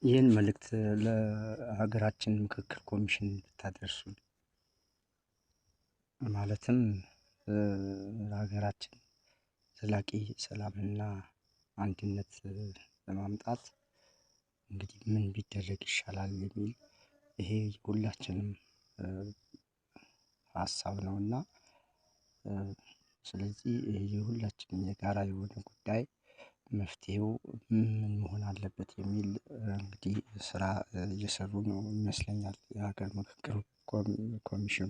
ይህን መልእክት ለሀገራችን ምክክር ኮሚሽን ብታደርሱ ማለትም ለሀገራችን ዘላቂ ሰላምና አንድነት ለማምጣት እንግዲህ ምን ቢደረግ ይሻላል የሚል ይሄ ሁላችንም ሀሳብ ነውና ስለዚህ የሁላችንም የጋራ የሆነ ጉዳይ መፍትሄው ምን መሆን አለበት የሚል እንግዲህ ስራ እየሰሩ ነው ይመስለኛል የሀገር ምክክር ኮሚሽኑ።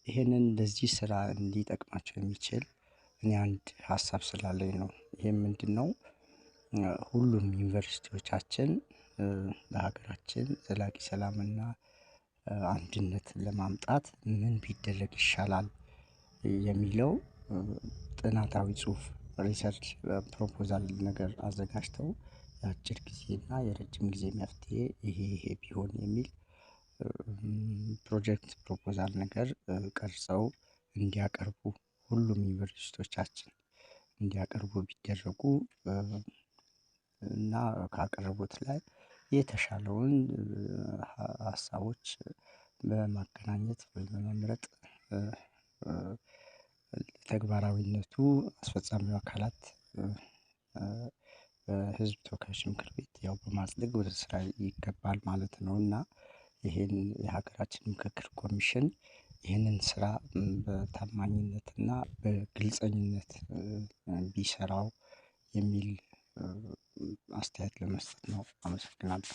ይሄንን ለዚህ ስራ እንዲጠቅማቸው የሚችል እኔ አንድ ሀሳብ ስላለኝ ነው። ይሄም ምንድነው? ሁሉም ዩኒቨርሲቲዎቻችን ለሀገራችን ዘላቂ ሰላምና አንድነትን ለማምጣት ምን ቢደረግ ይሻላል የሚለው ጥናታዊ ጽሁፍ ሪሰርች ፕሮፖዛል ነገር አዘጋጅተው የአጭር ጊዜ እና የረጅም ጊዜ መፍትሄ ይሄ ቢሆን የሚል ፕሮጀክት ፕሮፖዛል ነገር ቀርጸው እንዲያቀርቡ ሁሉም ዩኒቨርሲቲዎቻችን እንዲያቀርቡ ቢደረጉ እና ካቀረቡት ላይ የተሻለውን ሀሳቦች በማገናኘት ወይም በመምረጥ ተግባራዊነቱ አስፈጻሚው አካላት በህዝብ ተወካዮች ምክር ቤት ያው በማጽደቅ ወደ ስራ ይገባል ማለት ነው። እና ይሄን የሀገራችን ምክክር ኮሚሽን ይህንን ስራ በታማኝነትና በግልፀኝነት ቢሰራው የሚል አስተያየት ለመስጠት ነው። አመሰግናለሁ።